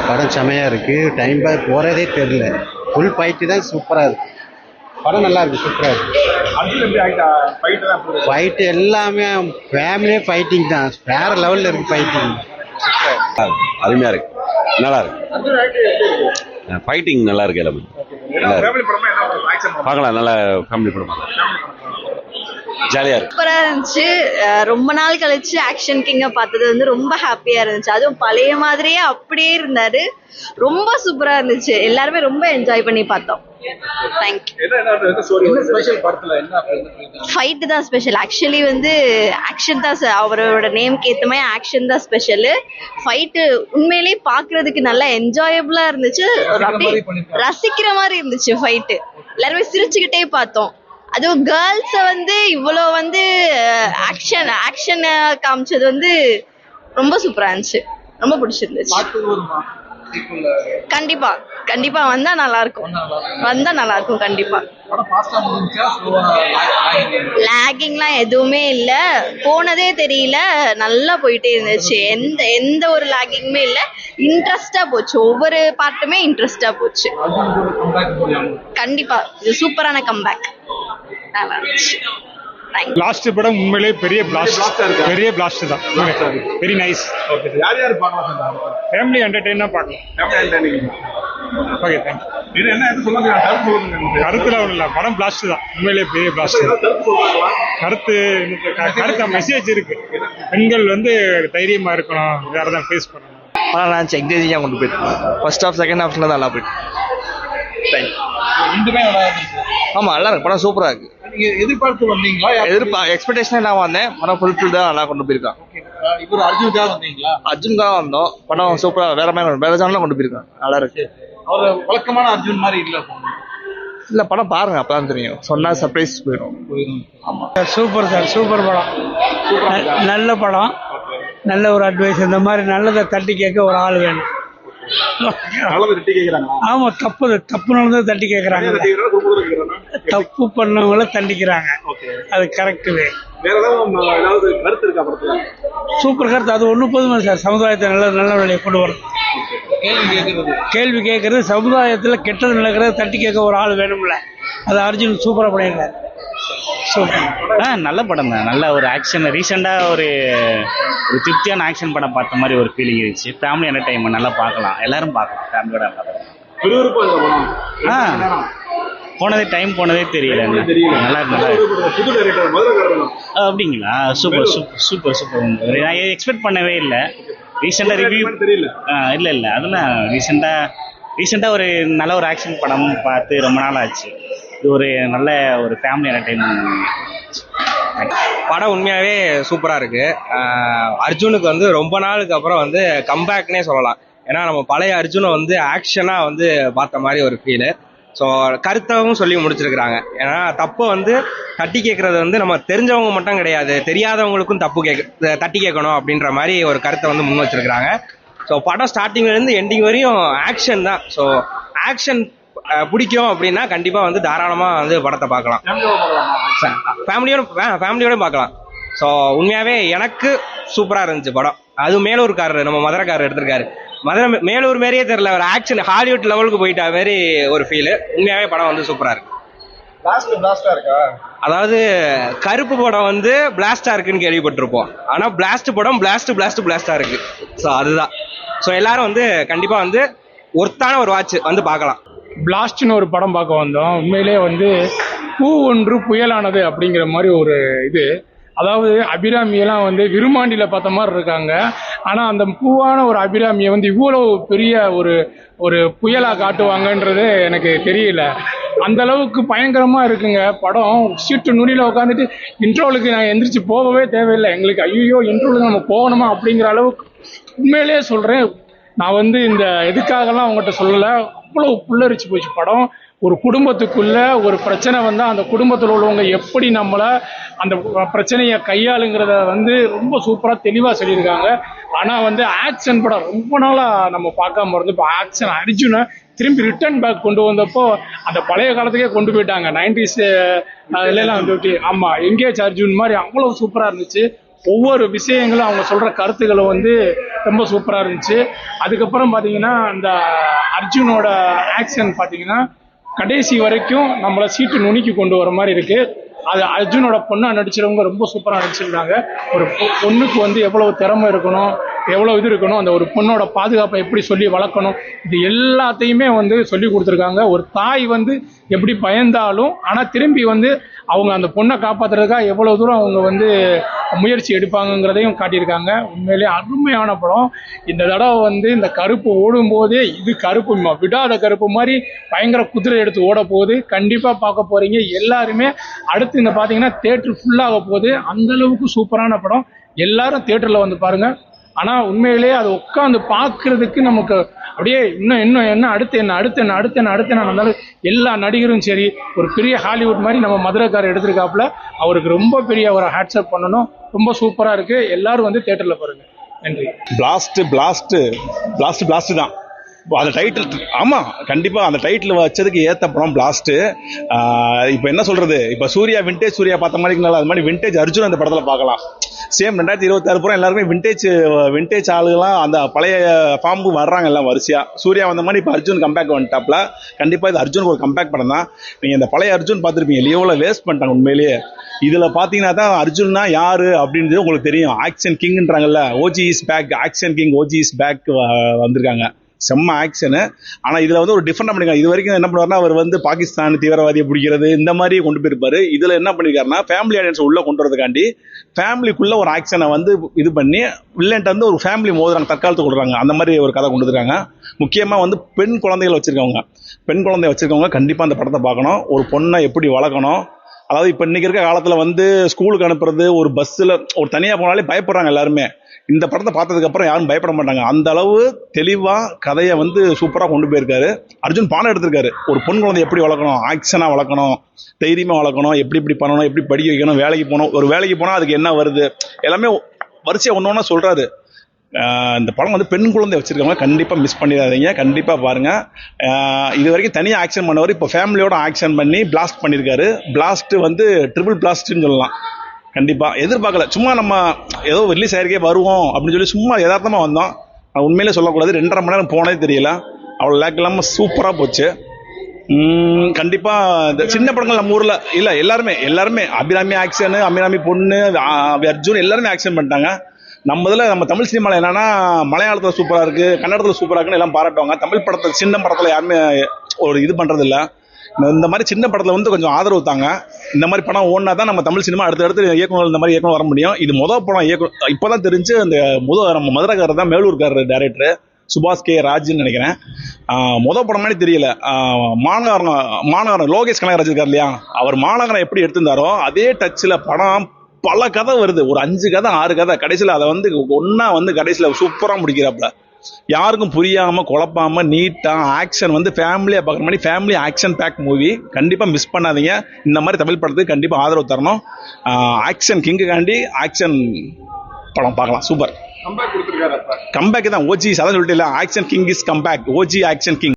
படம் செமையாக இருக்குது. டைம் பாஸ் போகிறதே தெரில. ஃபுல் ஃபைட்டு தான் சூப்பராக இருக்குது. படம் நல்லா இருக்குது, சூப்பராக இருக்குது. ஃபைட்டு எல்லாமே ஃபேமிலியே ஃபைட்டிங் தான். வேற லெவலில் இருக்குது ஃபைட்டிங். அருமையாக இருக்கு, நல்லா இருக்கு. ஃபைட்டிங் நல்லா இருக்கு. எல்லாமே பார்க்கலாம், நல்லா ஃபேமிலி படம் ஜாலியாக இருக்கு. சூப்பராக இருந்துச்சு. ரொம்ப நாள் கழிச்சு ஆக்ஷன் கிங்கை பார்த்தது வந்து ரொம்ப ஹாப்பியாக இருந்துச்சு. அதுவும் பழைய மாதிரியே அப்படியே இருந்தாரு. ரொம்ப சூப்பராக இருந்துச்சு. எல்லாருமே ரொம்ப என்ஜாய் பண்ணி பார்த்தோம். ஃபைட்டு தான் ஸ்பெஷல். ஆக்சுவலி வந்து ஆக்ஷன் தான் அவரோட நேம்க்கு ஏற்ற மாதிரி ஆக்ஷன் தான் ஸ்பெஷலு. ஃபைட்டு உண்மையிலேயே பார்க்கறதுக்கு நல்லா என்ஜாயபிளாக இருந்துச்சு. அப்படியே ரசிக்கிற மாதிரி இருந்துச்சு ஃபைட்டு. எல்லாருமே சிரிச்சுக்கிட்டே பார்த்தோம். அதுவும் கேர்ள்ஸை வந்து இவ்வளோ வந்து ஆக்ஷன் காமிச்சது வந்து ரொம்ப சூப்பராக இருந்துச்சு. ரொம்ப பிடிச்சிருந்துச்சு. கண்டிப்பா கண்டிப்பா வந்தா நல்லா இருக்கும். கண்டிப்பா. லாகிங்லாம் எதுவுமே இல்ல, போனதே தெரியல. நல்லா போயிட்டே இருந்துச்சு. எந்த ஒரு லாகிங்குமே இல்ல. இன்ட்ரெஸ்டா போச்சு. ஒவ்வொரு பார்ட்டுமே இன்ட்ரெஸ்டா போச்சு. கண்டிப்பா இது சூப்பரான கம்பேக். நல்லா இருந்துச்சு. லாஸ்ட் படம் உண்மையிலேயே பெரிய பிளாஸ்ட் தான். Very nice. ஃபேமிலி என்டர்டெயினா பார்க்கலாம். Okay, thank you. கருத்துல ஒன்றும் இல்லை, படம் பிளாஸ்ட் தான். உண்மையிலேயே பெரிய பிளாஸ்ட். கருத்து மெசேஜ் இருக்கு. பெண்கள் வந்து தைரியமா இருக்கணும், வேற தான் ஃபேஸ் பண்ணணும். ஆனால் நான் என்கரேஜிங்காக கொண்டு போயிட்டு ஃபர்ஸ்ட் ஹாஃப் செகண்ட் ஹாஃப்ல தான் நல்லா போயிட்டு. ஆமாம், நல்லா இருக்கு. படம் சூப்பராக இருக்கு. எதிர்பார்த்து வந்தீங்களா? எக்ஸ்பெக்டேஷனே நான் வந்தேன். படம் ஃபுல்ஃபில் தான், நல்லா கொண்டு போயிருக்கான். இப்போ அர்ஜுனுக்காக வந்தீங்களா? அர்ஜுனுக்காக வந்தோம். படம் சூப்பராக வேற ஜானலாம் கொண்டு போயிருக்கான். நல்லா இருக்கு. அவர் வழக்கமான அர்ஜுன் மாதிரி இல்லை, படம் பாருங்க, அப்பதான் தெரியும். சொன்னா சர்ப்ரைஸ் போயிடும். ஆமாம், சூப்பர் சார், சூப்பர் படம். நல்ல படம், நல்ல ஒரு அட்வைஸ். இந்த மாதிரி நல்லதை தட்டி கேட்க ஒரு ஆள் வேணும். ஆமா, தப்பு நடந்தது தட்டி கேட்கறாங்க. தப்பு பண்ணவங்கள தண்டிக்கிறாங்க. அது கரெக்ட் வே. சூப்பர் கருத்து. அது ஒண்ணு போதுமா சார்? சமுதாயத்தை நல்ல வழியை கொண்டு வரணும். கேள்வி கேட்கறது, சமுதாயத்துல கெட்டது நடக்கிறத தட்டி கேட்க ஒரு ஆள் வேணும்ல. அது அர்ஜுன் சூப்பரா பண்ணியிருக்காரு. நல்ல படம் தான். நல்ல ஒரு ஆக்ஷன். ரீசெண்டாக ஒரு திருப்தியான ஆக்ஷன் படம் பார்த்த மாதிரி ஒரு ஃபீலிங் இருந்துச்சு. ஃபேமிலி என்டர்டைன்மெண்ட் நல்லா பார்க்கலாம், எல்லாரும் பார்க்கலாம். ஃபேமிலியோட போனதே தெரியல. நல்லா அப்படிங்களா? சூப்பர். நான் எக்ஸ்பெக்ட் பண்ணவே இல்லை. ரீசெண்டாக ரிவ்யூ இல்லை அதெல்லாம் ரீசெண்டாக ஒரு நல்ல ஒரு ஆக்ஷன் படம் பார்த்து ரொம்ப நாள் ஆச்சு. இது ஒரு நல்ல ஒரு ஃபேமிலி என்டர்டைன்மெண்ட் படம். உண்மையாகவே சூப்பராக இருக்குது. அர்ஜுனுக்கு வந்து ரொம்ப நாளுக்கு அப்புறம் வந்து கம்பேக்னே சொல்லலாம். ஏன்னா நம்ம பழைய அர்ஜுனை வந்து ஆக்ஷனாக வந்து பார்த்த மாதிரி ஒரு ஃபீலு. ஸோ கருத்தாகவும் சொல்லி முடிச்சிருக்கிறாங்க. ஏன்னா தப்பை வந்து தட்டி கேட்குறது வந்து நம்ம தெரிஞ்சவங்க மட்டும் கிடையாது, தெரியாதவங்களுக்கும் தட்டி கேட்கணும் அப்படின்ற மாதிரி ஒரு கருத்தை வந்து முன் வச்சிருக்கிறாங்க. ஸோ படம் ஸ்டார்டிங்லேருந்து எண்டிங் வரையும் ஆக்ஷன் தான். ஸோ ஆக்ஷன் பிடிக்கும் அப்படின்னா கண்டிப்பாக வந்து தாராளமாக வந்து படத்தை பார்க்கலாம். ஃபேமிலியோட பார்க்கலாம். ஸோ உண்மையாகவே எனக்கு சூப்பராக இருந்துச்சு படம். அது மேலூர்காரர், நம்ம மதுரைக்காரர் எடுத்திருக்காரு. மேலூர் மாதிரியே தெரியல, ஒரு ஆக்ஷன் ஹாலிவுட் லெவலுக்கு போயிட்டா மாதிரி ஒரு ஃபீலு. உண்மையாகவே படம் வந்து சூப்பராக இருக்கு. அதாவது கருப்பு படம் வந்து பிளாஸ்டா இருக்குன்னு கேள்விப்பட்டிருப்போம். ஆனால் பிளாஸ்ட் படம் பிளாஸ்டா இருக்கு. ஸோ அதுதான். ஸோ எல்லாரும் வந்து கண்டிப்பாக வந்து ஒர்த்தான ஒரு வாட்ச் வந்து பார்க்கலாம். பிளாஸ்ட்னு ஒரு படம் பார்க்க வந்தோம். உண்மையிலே வந்து பூ ஒன்று புயலானது அப்படிங்கிற மாதிரி ஒரு இது. அதாவது அபிராமியெல்லாம் வந்து விருமாண்டியில பார்த்த மாதிரி இருக்காங்க. ஆனால் அந்த பூவான ஒரு அபிராமியை வந்து இவ்வளோ பெரிய ஒரு புயலா காட்டுவாங்கன்றது எனக்கு தெரியல. அந்த அளவுக்கு பயங்கரமா இருக்குங்க படம். சீட்டு நுனியில உட்காந்துட்டு இன்ட்ரோலுக்கு நான் எந்திரிச்சு போகவே தேவையில்லை. எங்களுக்கு ஐயோ இன்ட்ரோலுக்கு நம்ம போகணுமா அப்படிங்கிற அளவுக்கு உண்மையிலேயே சொல்றேன். நான் வந்து இந்த எதுக்காகலாம் அவங்ககிட்ட சொல்லலை, அவ்வளோ புல்லரிச்சு போச்சு படம். ஒரு குடும்பத்துக்குள்ள ஒரு பிரச்சனை வந்தால் அந்த குடும்பத்தில் உள்ளவங்க எப்படி நம்மளை அந்த பிரச்சனையை கையாளுங்கிறத வந்து ரொம்ப சூப்பராக தெளிவாக சொல்லியிருக்காங்க. ஆனால் வந்து ஆக்ஷன் படம் ரொம்ப நாளாக நம்ம பார்க்காம இருந்து இப்போ ஆக்ஷன் அர்ஜுனை திரும்பி ரிட்டர்ன் பேக் கொண்டு வந்தப்போ அந்த பழைய காலத்துக்கே கொண்டு போயிட்டாங்க. 90s எல்லாம் வந்துட்டு ஆமாம் எங்கேஜ் அர்ஜுன் மாதிரி அவ்வளோ சூப்பராக இருந்துச்சு. ஒவ்வொரு விஷயங்களும் அவங்க சொல்ற கருத்துக்களும் வந்து ரொம்ப சூப்பரா இருந்துச்சு. அதுக்கப்புறம் பாத்தீங்கன்னா இந்த அர்ஜுனோட ஆக்ஷன் பாத்தீங்கன்னா கடைசி வரைக்கும் நம்மளை சீட்டு நுணுக்கி கொண்டு வர மாதிரி இருக்கு. அது அர்ஜுனோட பொண்ணா நடிச்சிருவங்க ரொம்ப சூப்பரா நடிச்சிருக்காங்க. ஒரு பொண்ணுக்கு வந்து எவ்வளவு திறமை இருக்கணும், எவ்வளவு இது இருக்கணும், அந்த ஒரு பொண்ணோட பாதுகாப்பை எப்படி சொல்லி வளர்க்கணும், இது எல்லாத்தையுமே வந்து சொல்லி கொடுத்துருக்காங்க. ஒரு தாய் வந்து எப்படி பயந்தாலும் ஆனா திரும்பி வந்து அவங்க அந்த பொண்ணை காப்பாத்துறதுக்காக எவ்வளவு தூரம் அவங்க வந்து முயற்சி எடுப்பாங்கங்கிறதையும் காட்டியிருக்காங்க. உண்மையிலேயே அருமையான படம். இந்த தடவை வந்து இந்த கருப்பு ஓடும் போதே இது கருப்பு விடாத கருப்பு மாதிரி பயங்கர குதிரை எடுத்து ஓட போகுது. கண்டிப்பா பார்க்க போறீங்க எல்லாருமே. அடுத்து இந்த பாத்தீங்கன்னா தியேட்டர் ஃபுல்லாக போகுது. அந்த அளவுக்கு சூப்பரான படம். எல்லாரும் தியேட்டர்ல வந்து பாருங்க. ஆனா உண்மையிலேயே அதை உட்காந்து பாக்குறதுக்கு நமக்கு அப்படியே இன்னும் என்ன அடுத்து என்ன எல்லா நடிகரும் சரி ஒரு பெரிய ஹாலிவுட் மாதிரி நம்ம மதுரைக்காரர் எடுத்திருக்காப்புல. அவருக்கு ரொம்ப பெரிய ஒரு ஹேட்ஸ்அப் பண்ணணும். ரொம்ப சூப்பரா இருக்கு. எல்லாரும் வந்து தியேட்டர்ல பாருங்க. நன்றி. பிளாஸ்ட் தான் அந்த டைட்டில். ஆமா, கண்டிப்பா அந்த டைட்டில் வச்சதுக்கு ஏத்த படம் பிளாஸ்ட். இப்போ என்ன சொல்றது, இப்போ சூர்யா விண்டேஜ் சூர்யா பார்த்த மாதிரி அது மாதிரி விண்டேஜ் அர்ஜுன் அந்த படத்துல பார்க்கலாம். சேம் 2026 பூரா எல்லாருமே விண்டேஜ் ஆளுகளாம் அந்த பழைய ஃபார்முக்கு வர்றாங்க எல்லாம் வரிசையா. சூர்யா வந்த மாதிரி இப்போ அர்ஜுன் கம்பேக் வந்துட்டாப்ல. கண்டிப்பா இது அர்ஜுனுக்கு ஒரு கம்பேக் படம் தான். நீங்க இந்த பழைய அர்ஜுன் பார்த்துருப்பீங்க, எவ்வளவு வேஸ்ட் பண்ணிட்டாங்க உண்மையிலேயே. இதுல பாத்தீங்கன்னா தான் அர்ஜுன்னா யாரு அப்படின்றது உங்களுக்கு தெரியும். ஆக்ஷன் கிங்ன்றாங்கல்ல, OG is back, action king OG is back வந்திருக்காங்க. செம்ம ஆக்ஷனு. ஆனா இதுல வந்து ஒரு டிஃபரெண்ட் பண்ணிருக்காங்க. இது வரைக்கும் என்ன பண்ணுவாருன்னா அவர் வந்து பாகிஸ்தான் தீவிரவாதியை பிடிக்கிறது இந்த மாதிரி கொண்டு போயிருப்பாரு. இதுல என்ன பண்ணிருக்காருன்னா ஃபேமிலி ஆடியன்ஸ் உள்ள கொண்டு வரதுக்காண்டி ஃபேமிலிக்குள்ள ஒரு ஆக்ஷனை வந்து இது பண்ணி வில்லன்ட்ட வந்து ஒரு ஃபேமிலி மோதுறாங்க, தற்காலத்து கொடுக்குறாங்க. அந்த மாதிரி ஒரு கதை கொண்டு வந்துருக்காங்க. முக்கியமா வந்து பெண் குழந்தைகள் வச்சிருக்கவங்க கண்டிப்பா அந்த படத்தை பார்க்கணும். ஒரு பொண்ணை எப்படி வளர்க்கணும், அதாவது இப்ப இன்னைக்கு இருக்க காலத்துல வந்து ஸ்கூலுக்கு அனுப்புறது, ஒரு பஸ்ல ஒரு தனியா போனாலே பயப்படுறாங்க எல்லாருமே. இந்த படத்தை பார்த்ததுக்கு அப்புறம் யாரும் பயப்பட மாட்டாங்க. அந்த அளவு தெளிவா கதையை வந்து சூப்பரா கொண்டு போயிருக்காரு. அர்ஜுன் பாடம் எடுத்திருக்காரு. ஒரு பொன் குழந்தை எப்படி வளர்க்கணும், ஆக்ஷனா வளர்க்கணும், தைரியமா வளர்க்கணும், எப்படி பண்ணணும், எப்படி படிக்க வைக்கணும், வேலைக்கு போகணும், ஒரு வேலைக்கு போனா அதுக்கு என்ன வருது எல்லாமே வரிசையா ஒன்னொன்னா சொல்றாரு. இந்த படம் வந்து பெண் குழந்தை வச்சிருக்கவங்க கண்டிப்பா மிஸ் பண்ணிடாதீங்க. கண்டிப்பா பாருங்க. இது வரைக்கும் தனியா ஆக்ஷன் பண்ணவர் இப்போ ஃபேமிலியோட ஆக்ஷன் பண்ணி பிளாஸ்ட் பண்ணிருக்காரு. பிளாஸ்ட் வந்து ட்ரிபிள் பிளாஸ்ட்னு சொல்லலாம். கண்டிப்பா எதிர்பார்க்கல. சும்மா நம்ம ஏதோ ரிலீஸ் ஆயிருக்கே வருவோம் அப்படின்னு சொல்லி சும்மா யதார்த்தமா வந்தோம். உண்மையிலே சொல்லக்கூடாது, 2.5 மணி நேரம் போனதே தெரியல. அவ்வளவு லேக் இல்லாம சூப்பரா போச்சு. கண்டிப்பா இந்த சின்ன படங்கள் நம்ம ஊர்ல இல்ல, எல்லாருமே அபிராமி ஆக்ஷன், அபிராமி பொண்ணு, அர்ஜுன் எல்லாருமே ஆக்ஷன் பண்ணிட்டாங்க. நம்ம தமிழ் சினிமால என்னன்னா மலையாளத்துல சூப்பரா இருக்கு, கன்னடத்துல சூப்பரா இருக்குன்னு எல்லாம் பாராட்டுவாங்க. தமிழ் படத்துல சின்ன படத்துல யாருமே ஒரு இது பண்றது இல்ல. இந்த மாதிரி சின்ன படத்துல வந்து கொஞ்சம் ஆதரவு தாங்க. இந்த மாதிரி படம் ஓடினா தான் நம்ம தமிழ் சினிமா அடுத்த இயக்குனர் இந்த மாதிரி இயக்குனர் வர முடியும். இது முதல் படம் இப்பதான் தெரிஞ்சு. அந்த நம்ம மதுரைக்காரர் தான், மேலூர்காரர் டைரக்டர் சுபாஷ் கே ராஜ்னு நினைக்கிறேன். முதல் படம் மாதிரி தெரியல. மாநகரம் லோகேஷ் கனகராஜ் இருக்கார் இல்லையா, அவர் மாநகரம் எப்படி எடுத்திருந்தாரோ அதே டச்சில் படம் பல கதை வருது. ஒரு 5 கதை 6 கதை. கடைசியில் அதை வந்து ஒன்னா வந்து கடைசியில் சூப்பரா முடிக்கிறாப்ல. யாருக்கும் புரியாம குழப்பாம நீட்டா ஆக்ஷன் வந்து ஃபேமிலியா பார்க்குற மாதிரி ஃபேமிலி ஆக்ஷன் பேக் மூவி. கண்டிப்பா மிஸ் பண்ணாதீங்க. இந்த மாதிரி தமிழ் படத்துக்கு கண்டிப்பா ஆதரவு தரணும். ஆக்ஷன் கிங்குக்காண்டி ஆக்ஷன் படம் பார்க்கலாம். சூப்பர் கம்பேக் தான். ஓஜி அதான் சொல்லிட்டு இல்ல, action king is comeback. OG action king.